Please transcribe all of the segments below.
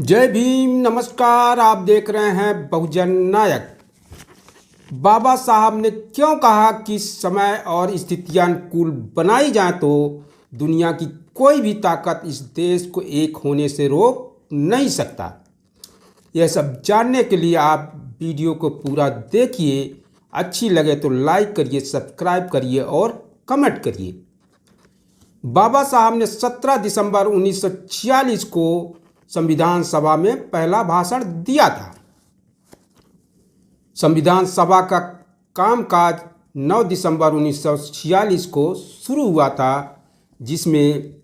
जय भीम। नमस्कार। आप देख रहे हैं बहुजन नायक। बाबा साहब ने क्यों कहा कि समय और स्थितियां अनुकूल बनाई जाए तो दुनिया की कोई भी ताकत इस देश को एक होने से रोक नहीं सकता। यह सब जानने के लिए आप वीडियो को पूरा देखिए। अच्छी लगे तो लाइक करिए, सब्सक्राइब करिए और कमेंट करिए। बाबा साहब ने 17 दिसंबर 1946 को संविधान सभा में पहला भाषण दिया था। संविधान सभा का कामकाज 9 दिसंबर 1946 को शुरू हुआ था, जिसमें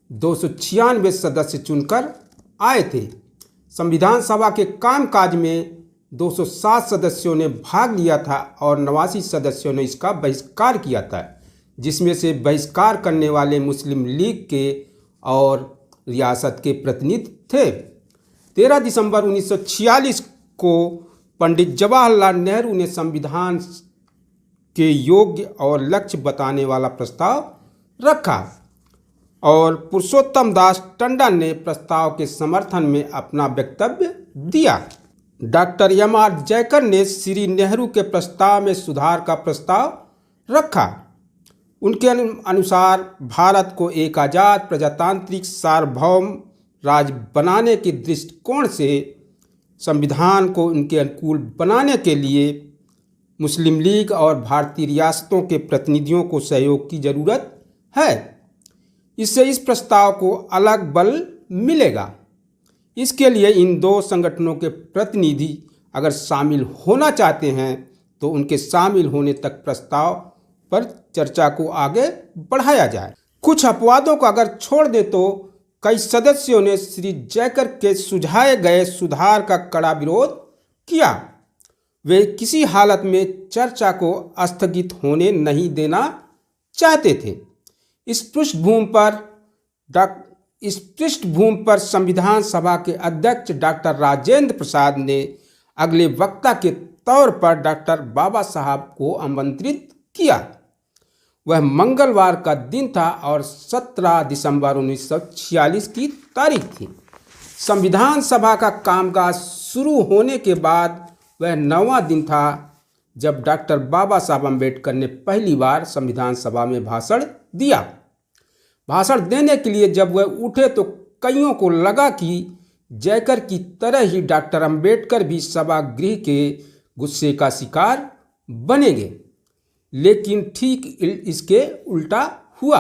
296 सदस्य चुनकर आए थे। संविधान सभा के कामकाज में 207 सदस्यों ने भाग लिया था और 89 सदस्यों ने इसका बहिष्कार किया था, जिसमें से बहिष्कार करने वाले मुस्लिम लीग के और रियासत के प्रतिनिधि थे। 13 दिसंबर 1946 को पंडित जवाहरलाल नेहरू ने संविधान के योग्य और लक्ष्य बताने वाला प्रस्ताव रखा और पुरुषोत्तम दास टंडन ने प्रस्ताव के समर्थन में अपना वक्तव्य दिया। Doctor MR. जयकर ने श्री नेहरू के प्रस्ताव में सुधार का प्रस्ताव रखा। उनके अनुसार भारत को एक आज़ाद प्रजातांत्रिक सार्वभौम राज्य बनाने के दृष्टिकोण से संविधान को उनके अनुकूल बनाने के लिए मुस्लिम लीग और भारतीय रियासतों के प्रतिनिधियों को सहयोग की जरूरत है। इससे इस प्रस्ताव को अलग बल मिलेगा। इसके लिए इन दो संगठनों के प्रतिनिधि अगर शामिल होना चाहते हैं तो उनके शामिल होने तक प्रस्ताव पर चर्चा को आगे बढ़ाया जाए। कुछ अपवादों को अगर छोड़ दे तो कई सदस्यों ने श्री जयकर के सुझाए गए सुधार का कड़ा विरोध किया। वे किसी हालत में चर्चा को स्थगित होने नहीं देना चाहते थे। इस पृष्ठभूमि पर संविधान सभा के अध्यक्ष डॉक्टर राजेंद्र प्रसाद ने अगले वक्ता के तौर पर डॉक्टर बाबा साहब को आमंत्रित किया। वह मंगलवार का दिन था और 17 दिसंबर 1946 की तारीख थी। संविधान सभा का कामकाज शुरू होने के बाद वह 9वां दिन था जब डॉक्टर बाबा साहब अम्बेडकर ने पहली बार संविधान सभा में भाषण दिया। भाषण देने के लिए जब वह उठे तो कईयों को लगा कि जयकर की तरह ही डॉक्टर अम्बेडकर भी सभागृह के गुस्से का शिकार बनेंगे, लेकिन ठीक इसके उल्टा हुआ।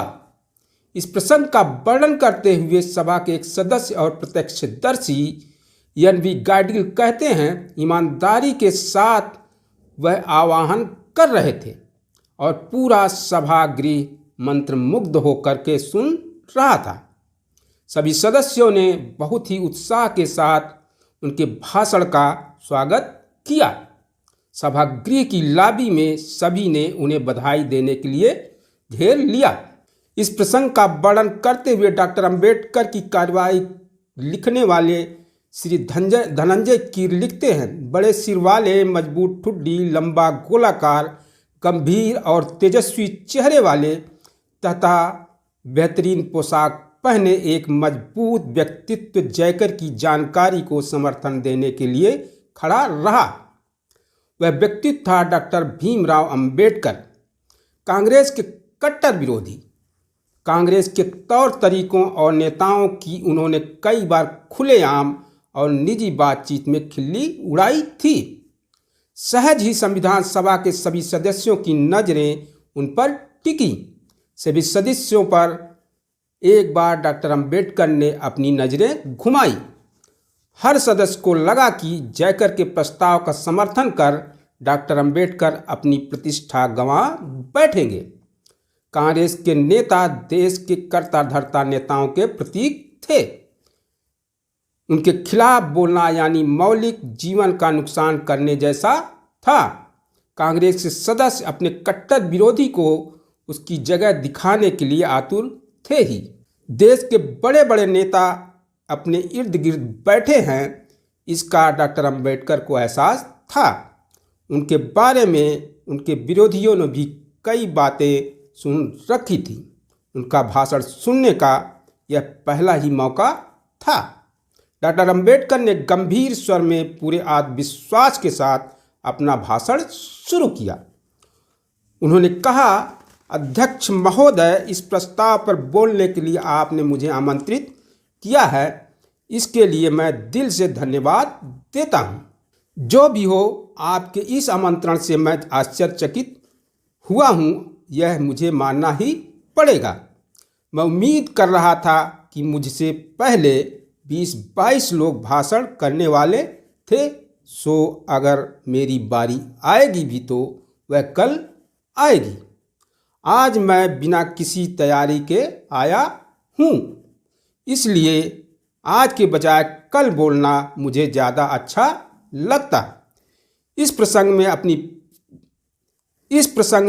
इस प्रसंग का वर्णन करते हुए सभा के एक सदस्य और प्रत्यक्षदर्शी एन.वी. गाडगिल कहते हैं, ईमानदारी के साथ वह आह्वान कर रहे थे और पूरा सभागृह मंत्रमुग्ध होकर के सुन रहा था। सभी सदस्यों ने बहुत ही उत्साह के साथ उनके भाषण का स्वागत किया। सभागृह की लॉबी में सभी ने उन्हें बधाई देने के लिए घेर लिया। इस प्रसंग का वर्णन करते हुए डॉक्टर अम्बेडकर की कार्यवाही लिखने वाले श्री धनंजय कीर लिखते हैं, बड़े सिर वाले, मजबूत ठुड्डी, लंबा गोलाकार, गंभीर और तेजस्वी चेहरे वाले तथा बेहतरीन पोशाक पहने एक मजबूत व्यक्तित्व जयकर की जानकारी को समर्थन देने के लिए खड़ा रहा। वह व्यक्तित्व था डॉक्टर भीमराव अंबेडकर, कांग्रेस के कट्टर विरोधी। कांग्रेस के तौर तरीकों और नेताओं की उन्होंने कई बार खुलेआम और निजी बातचीत में खिल्ली उड़ाई थी। सहज ही संविधान सभा के सभी सदस्यों की नज़रें उन पर टिकी। सभी सदस्यों पर एक बार डॉक्टर अंबेडकर ने अपनी नज़रें घुमाई। हर सदस्य को लगा कि जयकर के प्रस्ताव का समर्थन कर डॉक्टर अंबेडकर अपनी प्रतिष्ठा गंवा बैठेंगे। कांग्रेस के नेता देश के कर्ता धर्ता नेताओं के प्रतीक थे। उनके खिलाफ बोलना यानी मौलिक जीवन का नुकसान करने जैसा था। कांग्रेस के सदस्य अपने कट्टर विरोधी को उसकी जगह दिखाने के लिए आतुर थे ही। देश के बड़े बड़े नेता अपने इर्द गिर्द बैठे हैं, इसका डॉक्टर अंबेडकर को एहसास था। उनके बारे में उनके विरोधियों ने भी कई बातें सुन रखी थी। उनका भाषण सुनने का यह पहला ही मौका था। डॉक्टर अंबेडकर ने गंभीर स्वर में पूरे आत्मविश्वास के साथ अपना भाषण शुरू किया। उन्होंने कहा, अध्यक्ष महोदय, इस प्रस्ताव पर बोलने के लिए आपने मुझे आमंत्रित किया है, इसके लिए मैं दिल से धन्यवाद देता हूँ। जो भी हो, आपके इस आमंत्रण से मैं आश्चर्यचकित हुआ हूँ, यह मुझे मानना ही पड़ेगा। मैं उम्मीद कर रहा था कि मुझसे पहले 20-22 लोग भाषण करने वाले थे, सो अगर मेरी बारी आएगी भी तो वह कल आएगी। आज मैं बिना किसी तैयारी के आया हूँ, इसलिए आज के बजाय कल बोलना मुझे ज़्यादा अच्छा लगता। इस प्रसंग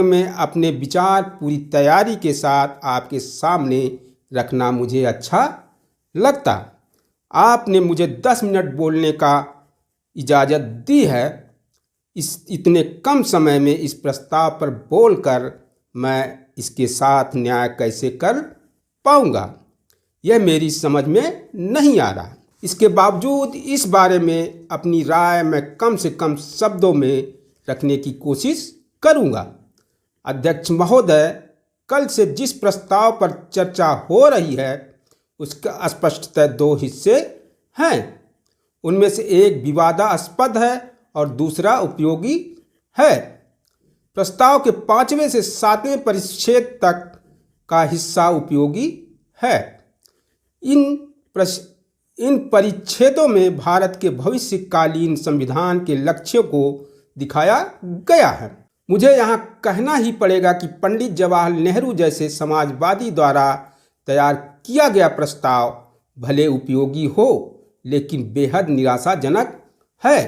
में अपने विचार पूरी तैयारी के साथ आपके सामने रखना मुझे अच्छा लगता। आपने मुझे 10 मिनट बोलने का इजाज़त दी है। इस इतने कम समय में इस प्रस्ताव पर बोलकर मैं इसके साथ न्याय कैसे कर पाऊंगा, यह मेरी समझ में नहीं आ रहा। इसके बावजूद इस बारे में अपनी राय मैं कम से कम शब्दों में रखने की कोशिश करूंगा। अध्यक्ष महोदय, कल से जिस प्रस्ताव पर चर्चा हो रही है उसका स्पष्टतः 2 हिस्से हैं। उनमें से एक विवादास्पद है और दूसरा उपयोगी है। प्रस्ताव के 5वें से 7वें परिच्छेद तक का हिस्सा उपयोगी है। इन परिच्छेदों में भारत के भविष्यकालीन संविधान के लक्ष्यों को दिखाया गया है। मुझे यहाँ कहना ही पड़ेगा कि पंडित जवाहरलाल नेहरू जैसे समाजवादी द्वारा तैयार किया गया प्रस्ताव भले उपयोगी हो, लेकिन बेहद निराशाजनक है।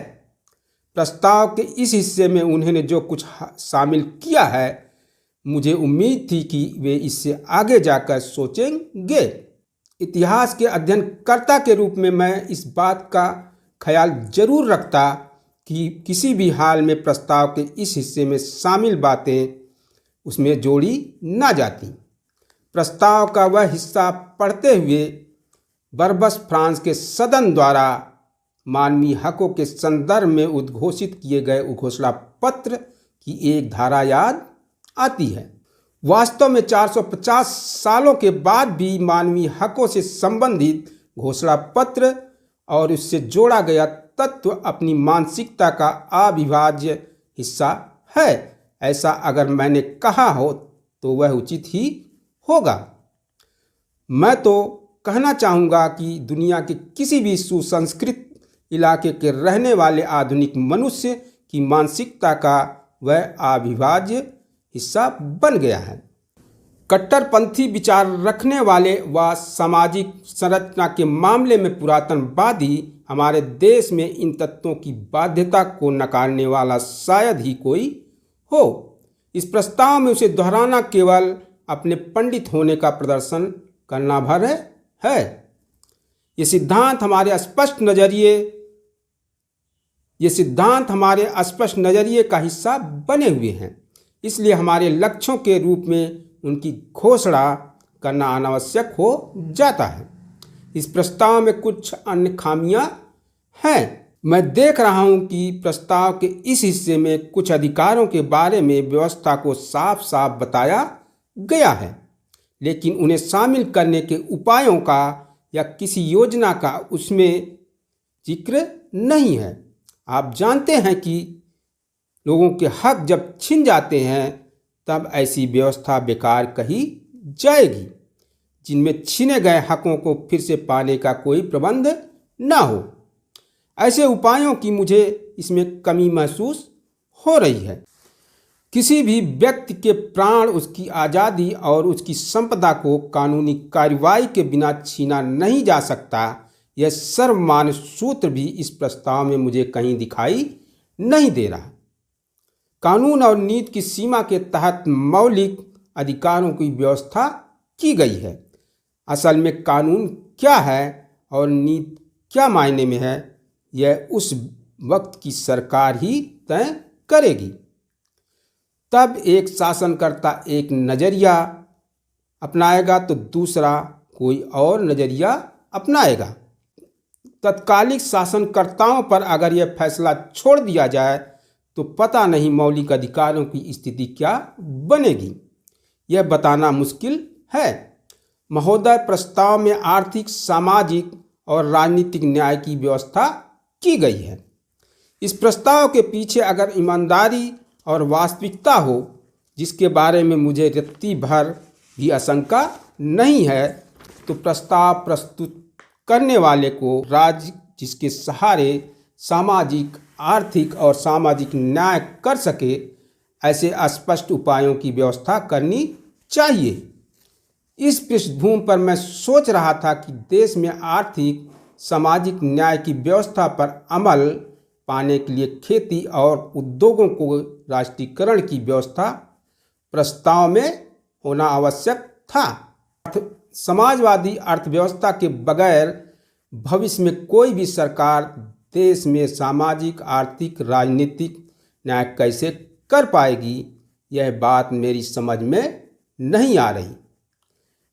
प्रस्ताव के इस हिस्से में उन्होंने जो कुछ शामिल किया है, मुझे उम्मीद थी कि वे इससे आगे जाकर सोचेंगे। इतिहास के अध्ययनकर्ता के रूप में मैं इस बात का ख्याल जरूर रखता कि किसी भी हाल में प्रस्ताव के इस हिस्से में शामिल बातें उसमें जोड़ी ना जाती। प्रस्ताव का वह हिस्सा पढ़ते हुए बरबस फ्रांस के सदन द्वारा मानवीय हकों के संदर्भ में उद्घोषित किए गए घोषणा पत्र की एक धारा याद आती है। वास्तव में 450 सालों के बाद भी मानवीय हकों से संबंधित घोषणा पत्र और उससे जोड़ा गया तत्व अपनी मानसिकता का अविभाज्य हिस्सा है। ऐसा अगर मैंने कहा हो तो वह उचित ही होगा। मैं तो कहना चाहूँगा कि दुनिया के किसी भी सुसंस्कृत इलाके के रहने वाले आधुनिक मनुष्य की मानसिकता का वह अविभाज्य हिस्सा बन गया है। कट्टरपंथी विचार रखने वाले व सामाजिक संरचना के मामले में पुरातनवादी हमारे देश में इन तत्वों की बाध्यता को नकारने वाला शायद ही कोई हो। इस प्रस्ताव में उसे दोहराना केवल अपने पंडित होने का प्रदर्शन करना भर है। ये सिद्धांत हमारे स्पष्ट नज़रिए का हिस्सा बने हुए हैं, इसलिए हमारे लक्ष्यों के रूप में उनकी घोषणा करना अनावश्यक हो जाता है। इस प्रस्ताव में कुछ अन्य खामियां हैं। मैं देख रहा हूं कि प्रस्ताव के इस हिस्से में कुछ अधिकारों के बारे में व्यवस्था को साफ साफ बताया गया है, लेकिन उन्हें शामिल करने के उपायों का या किसी योजना का उसमें जिक्र नहीं है। आप जानते हैं कि लोगों के हक जब छिन जाते हैं तब ऐसी व्यवस्था बेकार कही जाएगी जिनमें छीने गए हकों को फिर से पाने का कोई प्रबंध ना हो। ऐसे उपायों की मुझे इसमें कमी महसूस हो रही है। किसी भी व्यक्ति के प्राण, उसकी आज़ादी और उसकी संपदा को कानूनी कार्रवाई के बिना छीना नहीं जा सकता। यह सर्वमान्य सूत्र भी इस प्रस्ताव में मुझे कहीं दिखाई नहीं दे रहा। कानून और नीति की सीमा के तहत मौलिक अधिकारों की व्यवस्था की गई है। असल में कानून क्या है और नीति क्या मायने में है, यह उस वक्त की सरकार ही तय करेगी। तब एक शासनकर्ता एक नज़रिया अपनाएगा तो दूसरा कोई और नज़रिया अपनाएगा। तत्कालिक शासनकर्ताओं पर अगर यह फैसला छोड़ दिया जाए तो पता नहीं मौलिक अधिकारों की स्थिति क्या बनेगी, यह बताना मुश्किल है। महोदय, प्रस्ताव में आर्थिक, सामाजिक और राजनीतिक न्याय की व्यवस्था की गई है। इस प्रस्ताव के पीछे अगर ईमानदारी और वास्तविकता हो, जिसके बारे में मुझे रत्ती भर भी आशंका नहीं है, तो प्रस्ताव प्रस्तुत करने वाले को राज्य जिसके सहारे सामाजिक, आर्थिक और सामाजिक न्याय कर सके, ऐसे स्पष्ट उपायों की व्यवस्था करनी चाहिए। इस पृष्ठभूमि पर मैं सोच रहा था कि देश में आर्थिक, सामाजिक न्याय की व्यवस्था पर अमल पाने के लिए खेती और उद्योगों को राष्ट्रीयकरण की व्यवस्था प्रस्ताव में होना आवश्यक था। समाजवादी अर्थव्यवस्था के बगैर भविष्य में कोई भी सरकार देश में सामाजिक, आर्थिक, राजनीतिक न्याय कैसे कर पाएगी, यह बात मेरी समझ में नहीं आ रही।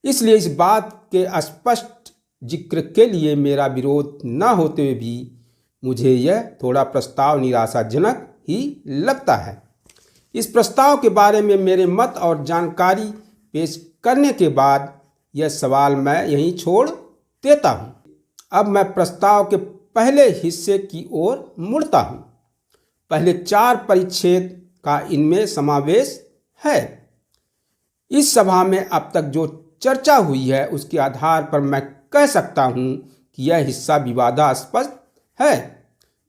इसलिए इस बात के स्पष्ट जिक्र के लिए मेरा विरोध न होते हुए भी मुझे यह थोड़ा प्रस्ताव निराशाजनक ही लगता है। इस प्रस्ताव के बारे में मेरे मत और जानकारी पेश करने के बाद यह सवाल मैं यहीं छोड़ देता हूँ। अब मैं प्रस्ताव के पहले हिस्से की ओर मुड़ता हूँ। पहले 4 परिच्छेद का इनमें समावेश है। इस सभा में अब तक जो चर्चा हुई है उसके आधार पर मैं कह सकता हूँ कि यह हिस्सा विवादास्पद है।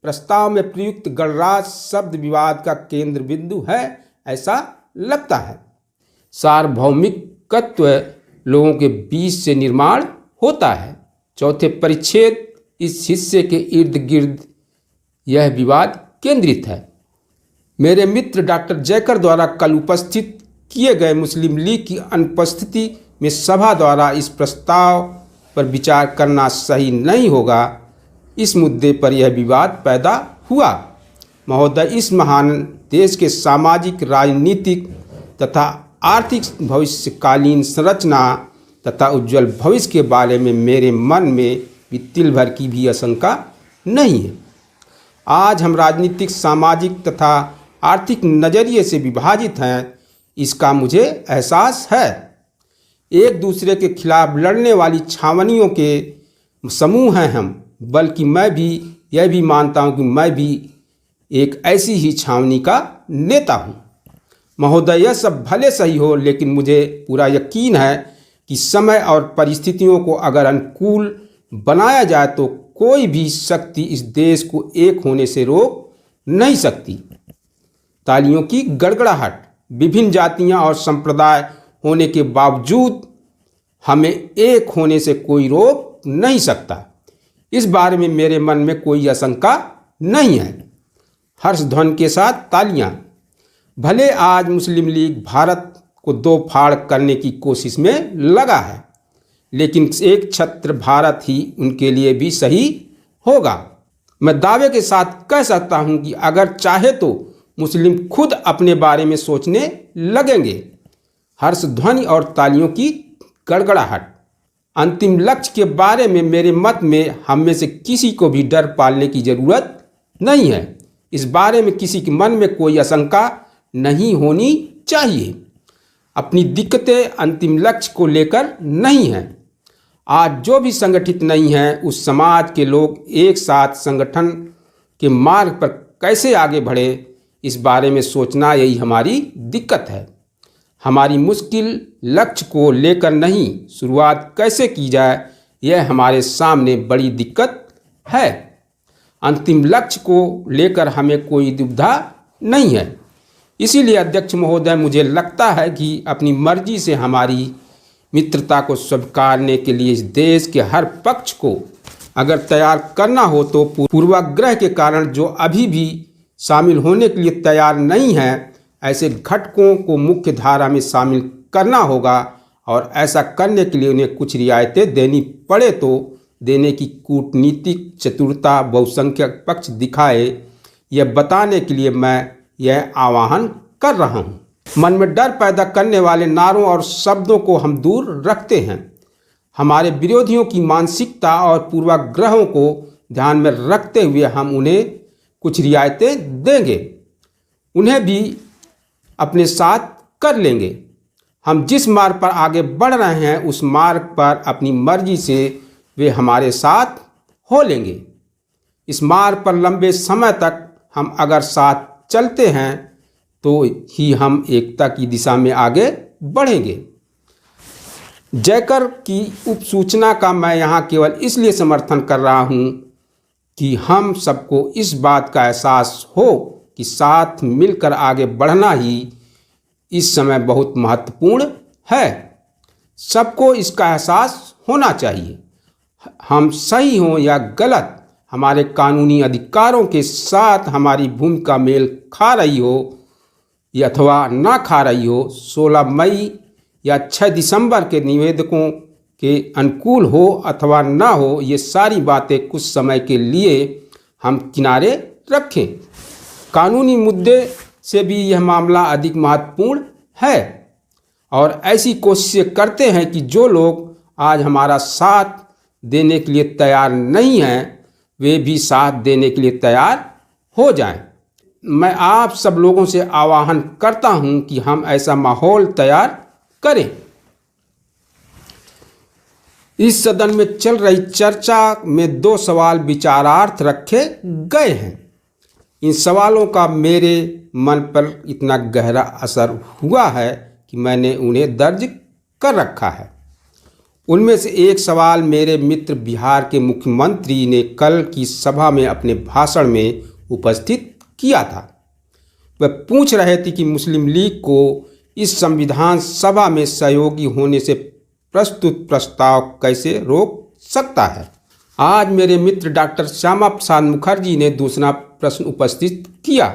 प्रस्ताव में प्रयुक्त गणराज्य शब्द विवाद का केंद्र बिंदु है, ऐसा लगता है। सार्वभौमिकत्व लोगों के बीच से निर्माण होता है। चौथे परिच्छेद इस हिस्से के इर्द गिर्द यह विवाद केंद्रित है। मेरे मित्र डॉक्टर जयकर द्वारा कल उपस्थित किए गए मुस्लिम लीग की अनुपस्थिति में सभा द्वारा इस प्रस्ताव पर विचार करना सही नहीं होगा। इस मुद्दे पर यह विवाद पैदा हुआ। महोदय, इस महान देश के सामाजिक, राजनीतिक तथा आर्थिक भविष्यकालीन संरचना तथा उज्जवल भविष्य के बारे में मेरे मन में भी तिल भर की भी आशंका नहीं है। आज हम राजनीतिक, सामाजिक तथा आर्थिक नज़रिए से विभाजित हैं, इसका मुझे एहसास है। एक दूसरे के खिलाफ लड़ने वाली छावनियों के समूह हैं हम, बल्कि मैं भी यह भी मानता हूं कि मैं भी एक ऐसी ही छावनी का नेता हूं। महोदय, यह सब भले सही हो, लेकिन मुझे पूरा यकीन है कि समय और परिस्थितियों को अगर अनुकूल बनाया जाए तो कोई भी शक्ति इस देश को एक होने से रोक नहीं सकती। तालियों की गड़गड़ाहट। विभिन्न जातियां और संप्रदाय होने के बावजूद हमें एक होने से कोई रोक नहीं सकता। इस बारे में मेरे मन में कोई आशंका नहीं है। हर्ष ध्वनि के साथ तालियां। भले आज मुस्लिम लीग भारत को दो फाड़ करने की कोशिश में लगा है, लेकिन एक छत्र भारत ही उनके लिए भी सही होगा। मैं दावे के साथ कह सकता हूं कि अगर चाहे तो मुस्लिम खुद अपने बारे में सोचने लगेंगे। हर्ष ध्वनि और तालियों की गड़गड़ाहट। अंतिम लक्ष्य के बारे में मेरे मत में हम में से किसी को भी डर पालने की जरूरत नहीं है। इस बारे में किसी के मन में कोई आशंका नहीं होनी चाहिए। अपनी दिक्कतें अंतिम लक्ष्य को लेकर नहीं हैं। आज जो भी संगठित नहीं है, उस समाज के लोग एक साथ संगठन के मार्ग पर कैसे आगे बढ़े, इस बारे में सोचना यही हमारी दिक्कत है। हमारी मुश्किल लक्ष्य को लेकर नहीं, शुरुआत कैसे की जाए, यह हमारे सामने बड़ी दिक्कत है। अंतिम लक्ष्य को लेकर हमें कोई दुविधा नहीं है। इसीलिए अध्यक्ष महोदय, मुझे लगता है कि अपनी मर्जी से हमारी मित्रता को स्वीकारने के लिए इस देश के हर पक्ष को अगर तैयार करना हो तो पूर्वाग्रह के कारण जो अभी भी शामिल होने के लिए तैयार नहीं है, ऐसे घटकों को मुख्य धारा में शामिल करना होगा और ऐसा करने के लिए उन्हें कुछ रियायतें देनी पड़े तो देने की कूटनीतिक चतुरता बहुसंख्यक पक्ष दिखाए, यह बताने के लिए मैं यह आह्वान कर रहा हूँ। मन में डर पैदा करने वाले नारों और शब्दों को हम दूर रखते हैं। हमारे विरोधियों की मानसिकता और पूर्वाग्रहों को ध्यान में रखते हुए हम उन्हें कुछ रियायतें देंगे, उन्हें भी अपने साथ कर लेंगे। हम जिस मार्ग पर आगे बढ़ रहे हैं उस मार्ग पर अपनी मर्जी से वे हमारे साथ हो लेंगे। इस मार्ग पर लंबे समय तक हम अगर साथ चलते हैं तो ही हम एकता की दिशा में आगे बढ़ेंगे। जयकर की उपसूचना का मैं यहाँ केवल इसलिए समर्थन कर रहा हूँ कि हम सबको इस बात का एहसास हो कि साथ मिलकर आगे बढ़ना ही इस समय बहुत महत्वपूर्ण है। सबको इसका एहसास होना चाहिए। हम सही हों या गलत, हमारे कानूनी अधिकारों के साथ हमारी भूमिका मेल खा रही हो या अथवा ना खा रही हो, 16 मई या 6 दिसंबर के निवेदकों के अनुकूल हो अथवा ना हो, ये सारी बातें कुछ समय के लिए हम किनारे रखें। कानूनी मुद्दे से भी यह मामला अधिक महत्वपूर्ण है और ऐसी कोशिशें करते हैं कि जो लोग आज हमारा साथ देने के लिए तैयार नहीं हैं वे भी साथ देने के लिए तैयार हो जाएं। मैं आप सब लोगों से आह्वान करता हूं कि हम ऐसा माहौल तैयार करें। इस सदन में चल रही चर्चा में 2 सवाल विचारार्थ रखे गए हैं। इन सवालों का मेरे मन पर इतना गहरा असर हुआ है कि मैंने उन्हें दर्ज कर रखा है। उनमें से एक सवाल मेरे मित्र बिहार के मुख्यमंत्री ने कल की सभा में अपने भाषण में उपस्थित किया था। वह पूछ रहे थे कि मुस्लिम लीग को इस संविधान सभा में सहयोगी होने से प्रस्तुत प्रस्ताव कैसे रोक सकता है। आज मेरे मित्र डॉक्टर श्यामा प्रसाद मुखर्जी ने दूसरा प्रश्न उपस्थित किया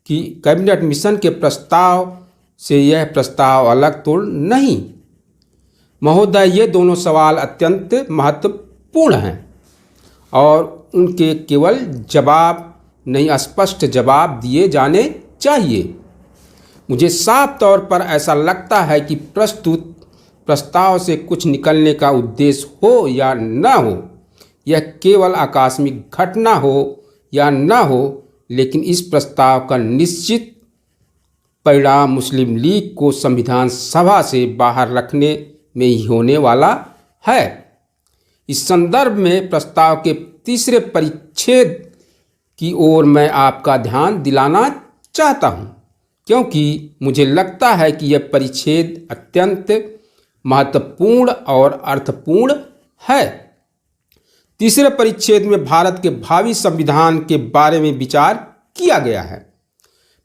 कि कैबिनेट मिशन के प्रस्ताव से यह प्रस्ताव अलग तो नहीं। महोदय, ये दोनों सवाल अत्यंत महत्वपूर्ण हैं और उनके केवल जवाब नहीं, स्पष्ट जवाब दिए जाने चाहिए। मुझे साफ तौर पर ऐसा लगता है कि प्रस्तुत प्रस्ताव से कुछ निकलने का उद्देश्य हो या न हो, यह केवल आकस्मिक घटना हो या न हो, लेकिन इस प्रस्ताव का निश्चित परिणाम मुस्लिम लीग को संविधान सभा से बाहर रखने में ही होने वाला है। इस संदर्भ में प्रस्ताव के तीसरे परिच्छेद की ओर मैं आपका ध्यान दिलाना चाहता हूं, क्योंकि मुझे लगता है कि यह परिच्छेद अत्यंत महत्वपूर्ण और अर्थपूर्ण है। तीसरे परिच्छेद में भारत के भावी संविधान के बारे में विचार किया गया है।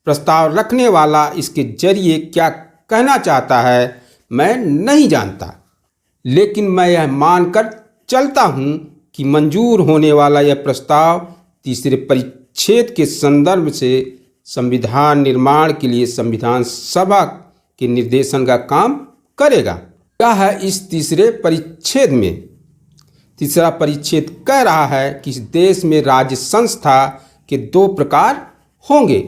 प्रस्ताव रखने वाला इसके जरिए क्या कहना चाहता है मैं नहीं जानता, लेकिन मैं यह मानकर चलता हूं कि मंजूर होने वाला यह प्रस्ताव तीसरे परिच्छेद के संदर्भ से संविधान निर्माण के लिए संविधान सभा के निर्देशन का काम करेगा। क्या है इस तीसरे परिच्छेद में? तीसरा परिच्छेद कह रहा है कि इस देश में राज्य संस्था के 2 प्रकार होंगे।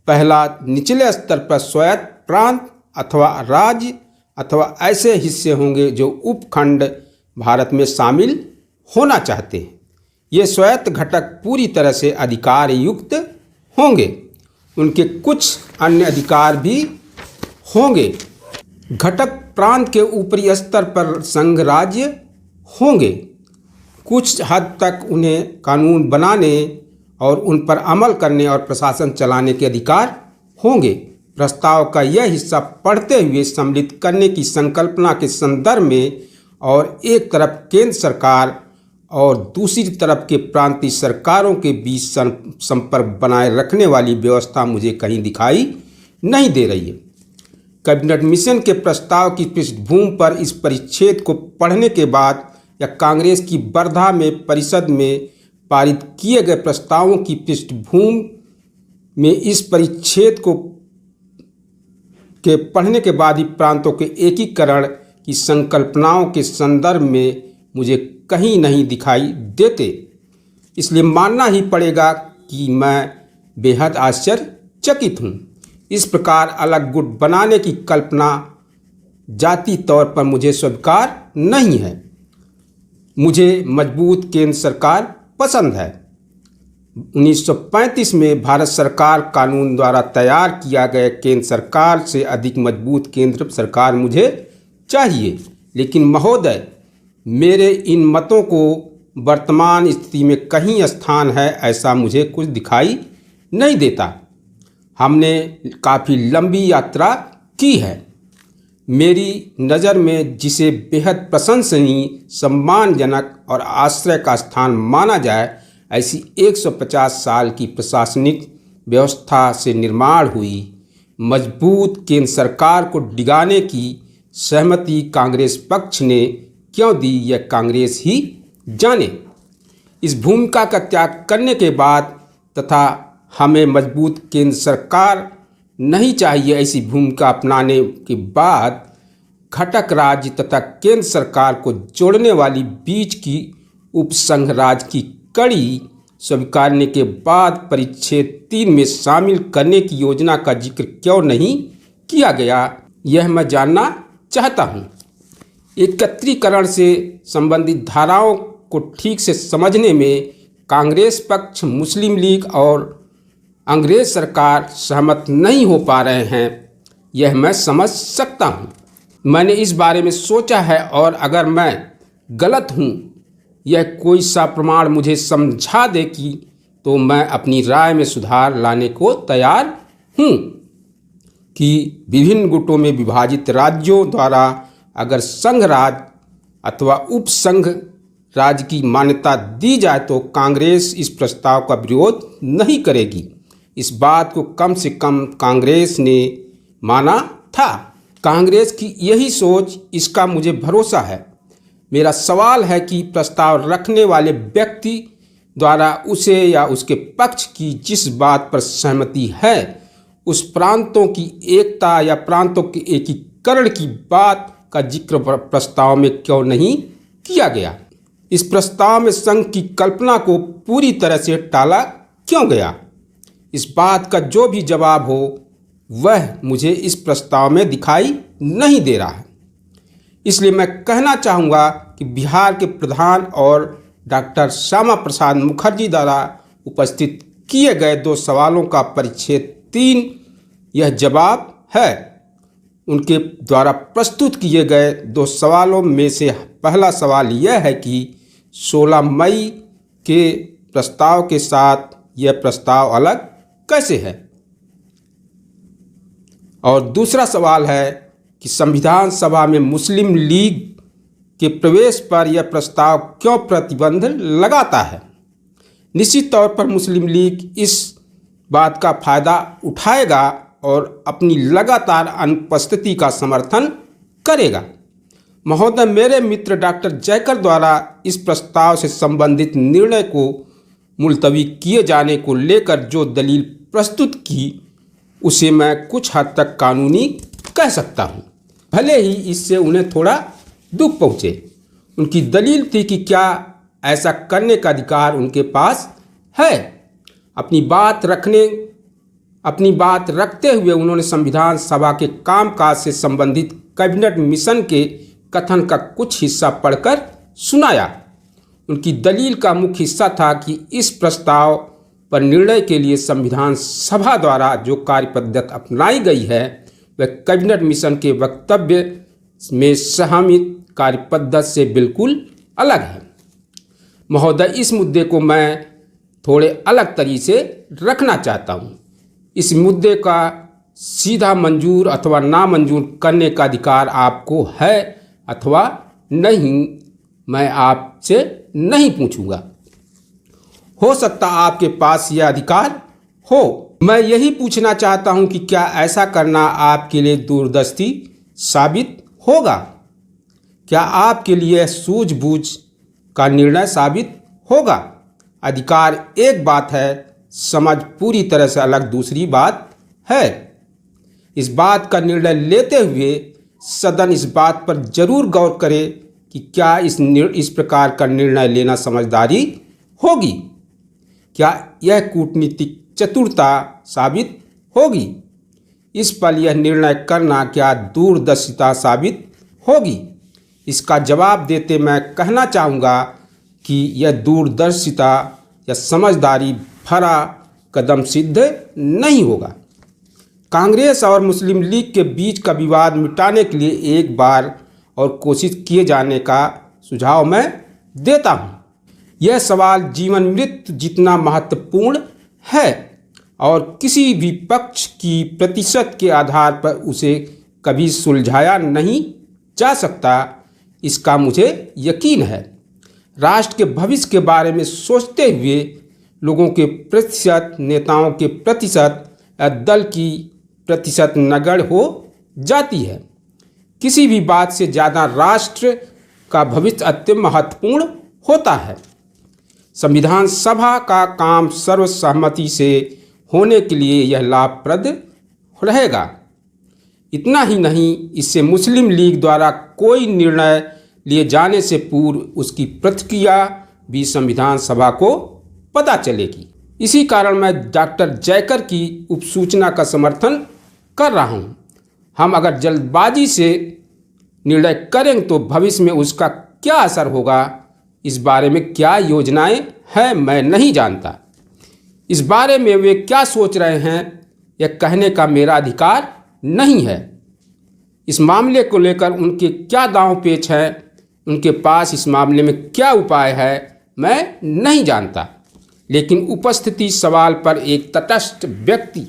पहला, निचले स्तर पर स्वायत्त प्रांत अथवा राज्य अथवा ऐसे हिस्से होंगे जो उपखंड भारत में शामिल होना चाहते हैं। ये स्वायत्त घटक पूरी तरह से अधिकार युक्त होंगे। उनके कुछ अन्य अधिकार भी होंगे। घटक प्रांत के ऊपरी स्तर पर संघ राज्य होंगे। कुछ हद तक उन्हें कानून बनाने और उन पर अमल करने और प्रशासन चलाने के अधिकार होंगे। प्रस्ताव का यह हिस्सा पढ़ते हुए सम्मिलित करने की संकल्पना के संदर्भ में और एक तरफ केंद्र सरकार और दूसरी तरफ के प्रांतीय सरकारों के बीच संपर्क बनाए रखने वाली व्यवस्था मुझे कहीं दिखाई नहीं दे रही है। कैबिनेट मिशन के प्रस्ताव की पृष्ठभूमि पर इस परिच्छेद को पढ़ने के बाद या कांग्रेस की वर्धा में परिषद में पारित किए गए प्रस्तावों की पृष्ठभूमि में इस परिच्छेद के पढ़ने के बाद ही प्रांतों के एकीकरण की संकल्पनाओं के संदर्भ में मुझे कहीं नहीं दिखाई देते। इसलिए मानना ही पड़ेगा कि मैं बेहद आश्चर्यचकित हूँ। इस प्रकार अलग गुट बनाने की कल्पना जाती तौर पर मुझे स्वीकार नहीं है। मुझे मजबूत केंद्र सरकार पसंद है। 1935 में भारत सरकार कानून द्वारा तैयार किया गया केंद्र सरकार से अधिक मजबूत केंद्र सरकार मुझे चाहिए। लेकिन महोदय, मेरे इन मतों को वर्तमान स्थिति में कहीं स्थान है ऐसा मुझे कुछ दिखाई नहीं देता। हमने काफ़ी लंबी यात्रा की है। मेरी नज़र में जिसे बेहद प्रशंसनीय, सम्मानजनक और आश्रय का स्थान माना जाए, ऐसी 150 साल की प्रशासनिक व्यवस्था से निर्माण हुई मजबूत केंद्र सरकार को डिगाने की सहमति कांग्रेस पक्ष ने क्यों दी, यह कांग्रेस ही जाने। इस भूमिका का त्याग करने के बाद तथा हमें मजबूत केंद्र सरकार नहीं चाहिए ऐसी भूमिका अपनाने के बाद घटक राज्य तथा केंद्र सरकार को जोड़ने वाली बीच की उपसंघ राज्य की कड़ी स्वीकारने के बाद परिच्छेद 3 में शामिल करने की योजना का जिक्र क्यों नहीं किया गया, यह मैं जानना चाहता हूँ। एकत्रीकरण से संबंधित धाराओं को ठीक से समझने में कांग्रेस पक्ष, मुस्लिम लीग और अंग्रेज सरकार सहमत नहीं हो पा रहे हैं, यह मैं समझ सकता हूँ। मैंने इस बारे में सोचा है और अगर मैं गलत हूँ, यह कोई सा प्रमाण मुझे समझा दे कि तो मैं अपनी राय में सुधार लाने को तैयार हूँ कि विभिन्न गुटों में विभाजित राज्यों द्वारा अगर संघ राज्य अथवा उपसंघ राज्य की मान्यता दी जाए तो कांग्रेस इस प्रस्ताव का विरोध नहीं करेगी। इस बात को कम से कम कांग्रेस ने माना था। कांग्रेस की यही सोच, इसका मुझे भरोसा है। मेरा सवाल है कि प्रस्ताव रखने वाले व्यक्ति द्वारा उसे या उसके पक्ष की जिस बात पर सहमति है, उस प्रांतों की एकता या प्रांतों के एकीकरण की बात का जिक्र प्रस्ताव में क्यों नहीं किया गया। इस प्रस्ताव में संघ की कल्पना को पूरी तरह से टाला क्यों गया। इस बात का जो भी जवाब हो वह मुझे इस प्रस्ताव में दिखाई नहीं दे रहा है। इसलिए मैं कहना चाहूँगा कि बिहार के प्रधान और डॉक्टर श्यामा प्रसाद मुखर्जी द्वारा उपस्थित किए गए 2 सवालों का परिच्छेद 3 यह जवाब है। उनके द्वारा प्रस्तुत किए गए 2 सवालों में से पहला सवाल यह है कि 16 मई के प्रस्ताव के साथ यह प्रस्ताव अलग कैसे है, और दूसरा सवाल है कि संविधान सभा में मुस्लिम लीग के प्रवेश पर यह प्रस्ताव क्यों प्रतिबंध लगाता है। निश्चित तौर पर मुस्लिम लीग इस बात का फायदा उठाएगा और अपनी लगातार अनुपस्थिति का समर्थन करेगा। महोदय, मेरे मित्र डॉक्टर जयकर द्वारा इस प्रस्ताव से संबंधित निर्णय को मुलतवी किए जाने को लेकर जो दलील प्रस्तुत की उसे मैं कुछ हद तक कानूनी कह सकता हूँ, भले ही इससे उन्हें थोड़ा दुख पहुँचे। उनकी दलील थी कि क्या ऐसा करने का अधिकार उनके पास है। अपनी बात रखते हुए उन्होंने संविधान सभा के कामकाज से संबंधित कैबिनेट मिशन के कथन का कुछ हिस्सा पढ़कर सुनाया। उनकी दलील का मुख्य हिस्सा था कि इस प्रस्ताव पर निर्णय के लिए संविधान सभा द्वारा जो कार्य पद्धति अपनाई गई है वह कैबिनेट मिशन के वक्तव्य में सहमत कार्य पद्धति से बिल्कुल अलग है। महोदय, इस मुद्दे को मैं थोड़े अलग तरीके से रखना चाहता हूँ। इस मुद्दे का सीधा मंजूर अथवा नामंजूर करने का अधिकार आपको है अथवा नहीं, मैं आपसे नहीं पूछूंगा। हो सकता आपके पास यह अधिकार हो। मैं यही पूछना चाहता हूं कि क्या ऐसा करना आपके लिए दूरदर्शी साबित होगा। क्या आपके लिए सूझबूझ का निर्णय साबित होगा। अधिकार एक बात है, समझ पूरी तरह से अलग दूसरी बात है। इस बात का निर्णय लेते हुए सदन इस बात पर जरूर गौर करे कि क्या इस प्रकार का निर्णय लेना समझदारी होगी, क्या यह कूटनीतिक चतुरता साबित होगी, इस पर यह निर्णय करना क्या दूरदर्शिता साबित होगी। इसका जवाब देते मैं कहना चाहूँगा कि यह दूरदर्शिता या समझदारी भरा कदम सिद्ध नहीं होगा। कांग्रेस और मुस्लिम लीग के बीच का विवाद मिटाने के लिए एक बार और कोशिश किए जाने का सुझाव मैं देता हूँ। यह सवाल जीवन मृत्यु जितना महत्वपूर्ण है और किसी भी पक्ष की प्रतिशत के आधार पर उसे कभी सुलझाया नहीं जा सकता, इसका मुझे यकीन है। राष्ट्र के भविष्य के बारे में सोचते हुए लोगों के प्रतिशत, नेताओं के प्रतिशत या दल की प्रतिशत नगण्य हो जाती है। किसी भी बात से ज़्यादा राष्ट्र का भविष्य अत्यंत महत्वपूर्ण होता है। संविधान सभा का काम सर्वसम्मति से होने के लिए यह लाभप्रद रहेगा। इतना ही नहीं, इससे मुस्लिम लीग द्वारा कोई निर्णय लिए जाने से पूर्व उसकी प्रतिक्रिया भी संविधान सभा को पता चलेगी। इसी कारण मैं डॉक्टर जयकर की उपसूचना का समर्थन कर रहा हूँ। हम अगर जल्दबाजी से निर्णय करें तो भविष्य में उसका क्या असर होगा, इस बारे में क्या योजनाएं हैं मैं नहीं जानता। इस बारे में वे क्या सोच रहे हैं यह कहने का मेरा अधिकार नहीं है। इस मामले को लेकर उनके क्या दांव पेच हैं, उनके पास इस मामले में क्या उपाय है, मैं नहीं जानता। लेकिन उपस्थिति सवाल पर एक तटस्थ व्यक्ति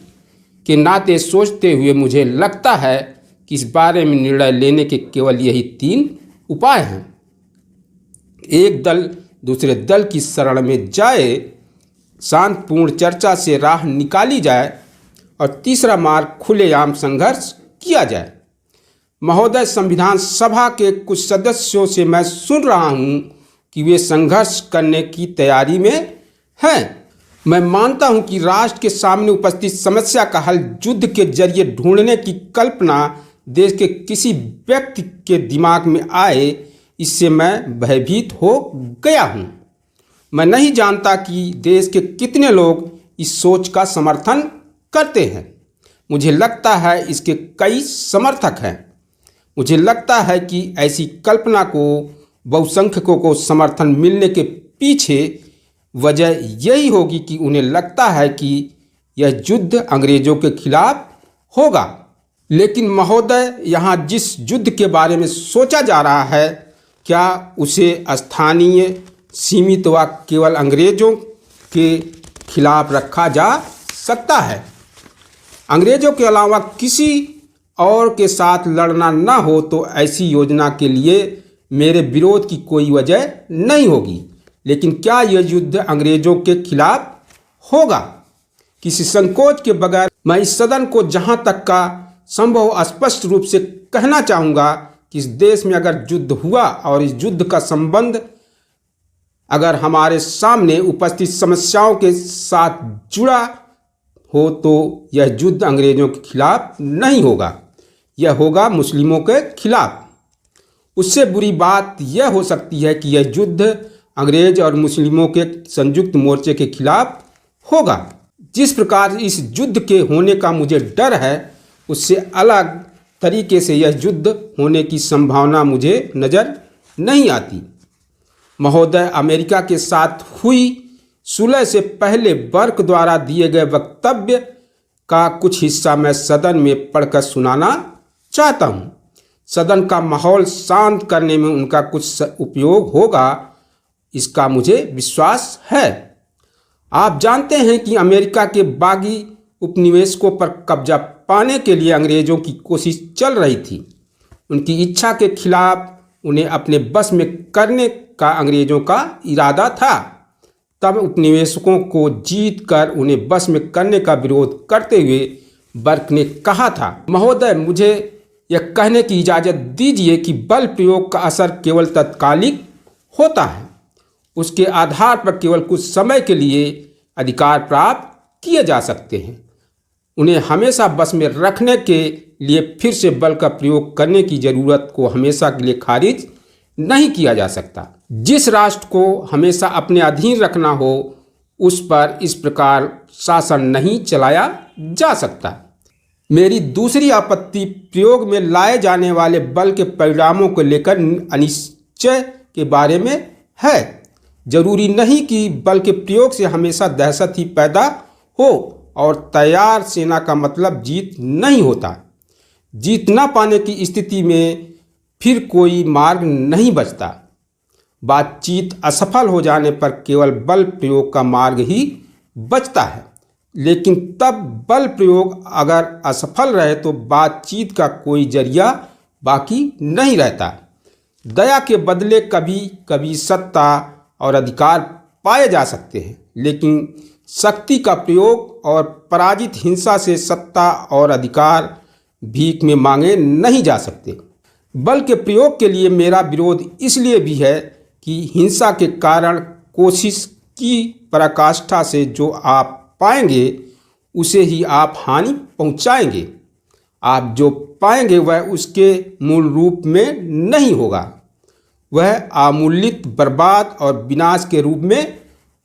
के नाते सोचते हुए मुझे लगता है कि इस बारे में निर्णय लेने के केवल यही 3 उपाय हैं। एक दल दूसरे दल की शरण में जाए, शांतिपूर्ण चर्चा से राह निकाली जाए और तीसरा मार्ग खुलेआम संघर्ष किया जाए। महोदय, संविधान सभा के कुछ सदस्यों से मैं सुन रहा हूं कि वे संघर्ष करने की तैयारी में हैं। मैं मानता हूं कि राष्ट्र के सामने उपस्थित समस्या का हल युद्ध के जरिए ढूंढने की कल्पना देश के किसी व्यक्ति के दिमाग में आए, इससे मैं भयभीत हो गया हूं। मैं नहीं जानता कि देश के कितने लोग इस सोच का समर्थन करते हैं। मुझे लगता है इसके कई समर्थक हैं। मुझे लगता है कि ऐसी कल्पना को बहुसंख्यकों को समर्थन मिलने के पीछे वजह यही होगी कि उन्हें लगता है कि यह युद्ध अंग्रेजों के खिलाफ होगा। लेकिन महोदय, यहाँ जिस युद्ध के बारे में सोचा जा रहा है, क्या उसे स्थानीय, सीमित व केवल अंग्रेजों के खिलाफ रखा जा सकता है? अंग्रेजों के अलावा किसी और के साथ लड़ना न हो तो ऐसी योजना के लिए मेरे विरोध की कोई वजह नहीं होगी। लेकिन क्या यह युद्ध अंग्रेजों के खिलाफ होगा? किसी संकोच के बगैर मैं इस सदन को जहां तक का संभव स्पष्ट रूप से कहना चाहूँगा कि इस देश में अगर युद्ध हुआ और इस युद्ध का संबंध अगर हमारे सामने उपस्थित समस्याओं के साथ जुड़ा हो तो यह युद्ध अंग्रेजों के खिलाफ नहीं होगा, यह होगा मुस्लिमों के खिलाफ। उससे बुरी बात यह हो सकती है कि यह युद्ध अंग्रेज और मुस्लिमों के संयुक्त मोर्चे के खिलाफ होगा। जिस प्रकार इस युद्ध के होने का मुझे डर है, उससे अलग तरीके से यह युद्ध होने की संभावना मुझे नज़र नहीं आती। महोदय, अमेरिका के साथ हुई सुलह से पहले बर्क द्वारा दिए गए वक्तव्य का कुछ हिस्सा मैं सदन में पढ़कर सुनाना चाहता हूँ। सदन का माहौल शांत करने में उनका कुछ उपयोग होगा, इसका मुझे विश्वास है। आप जानते हैं कि अमेरिका के बागी उपनिवेशकों पर कब्जा पाने के लिए अंग्रेजों की कोशिश चल रही थी। उनकी इच्छा के खिलाफ उन्हें अपने बस में करने का अंग्रेजों का इरादा था। तब उपनिवेशकों को जीत कर उन्हें बस में करने का विरोध करते हुए बर्क ने कहा था, महोदय, मुझे यह कहने की इजाज़त दीजिए कि बल प्रयोग का असर केवल तत्कालिक होता है। उसके आधार पर केवल कुछ समय के लिए अधिकार प्राप्त किए जा सकते हैं। उन्हें हमेशा बस में रखने के लिए फिर से बल का प्रयोग करने की ज़रूरत को हमेशा के लिए खारिज नहीं किया जा सकता। जिस राष्ट्र को हमेशा अपने अधीन रखना हो, उस पर इस प्रकार शासन नहीं चलाया जा सकता। मेरी दूसरी आपत्ति प्रयोग में लाए जाने वाले बल के परिणामों को लेकर अनिश्चय के बारे में है। जरूरी नहीं कि बल के प्रयोग से हमेशा दहशत ही पैदा हो, और तैयार सेना का मतलब जीत नहीं होता। जीत न पाने की स्थिति में फिर कोई मार्ग नहीं बचता। बातचीत असफल हो जाने पर केवल बल प्रयोग का मार्ग ही बचता है, लेकिन तब बल प्रयोग अगर असफल रहे तो बातचीत का कोई जरिया बाकी नहीं रहता। दया के बदले कभी कभी सत्ता और अधिकार पाए जा सकते हैं, लेकिन शक्ति का प्रयोग और पराजित हिंसा से सत्ता और अधिकार भीख में मांगे नहीं जा सकते। बल के प्रयोग के लिए मेरा विरोध इसलिए भी है कि हिंसा के कारण कोशिश की पराकाष्ठा से जो आप पाएंगे उसे ही आप हानि पहुंचाएंगे। आप जो पाएंगे वह उसके मूल रूप में नहीं होगा, वह आमूलित बर्बाद और विनाश के रूप में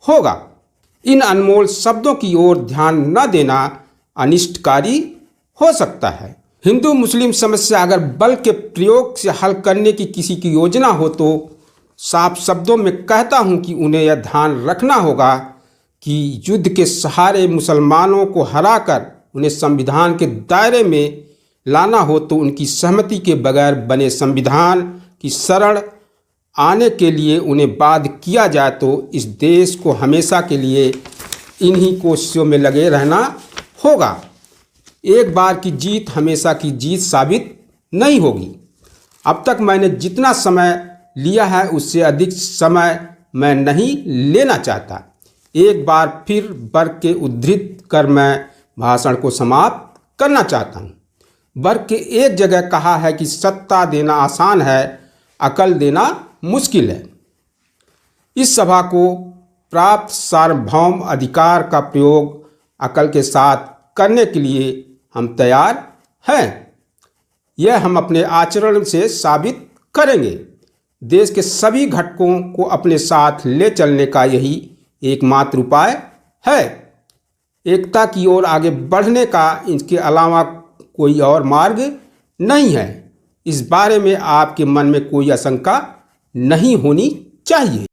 होगा। इन अनमोल शब्दों की ओर ध्यान न देना अनिष्टकारी हो सकता है। हिंदू मुस्लिम समस्या अगर बल के प्रयोग से हल करने की किसी की योजना हो तो साफ शब्दों में कहता हूं कि उन्हें यह ध्यान रखना होगा कि युद्ध के सहारे मुसलमानों को हराकर उन्हें संविधान के दायरे में लाना हो तो उनकी सहमति के बगैर बने संविधान की शरण आने के लिए उन्हें बाध्य किया जाए तो इस देश को हमेशा के लिए इन्हीं कोशिशों में लगे रहना होगा। एक बार की जीत हमेशा की जीत साबित नहीं होगी। अब तक मैंने जितना समय लिया है उससे अधिक समय मैं नहीं लेना चाहता। एक बार फिर वर्ग के उद्धृत कर मैं भाषण को समाप्त करना चाहता हूँ। वर्ग के एक जगह कहा है कि सत्ता देना आसान है, अकल देना मुश्किल है। इस सभा को प्राप्त सार्वभौम अधिकार का प्रयोग अकल के साथ करने के लिए हम तैयार हैं। यह हम अपने आचरण से साबित करेंगे। देश के सभी घटकों को अपने साथ ले चलने का यही एकमात्र उपाय है। एकता की ओर आगे बढ़ने का इसके अलावा कोई और मार्ग नहीं है। इस बारे में आपके मन में कोई आशंका नहीं होनी चाहिए।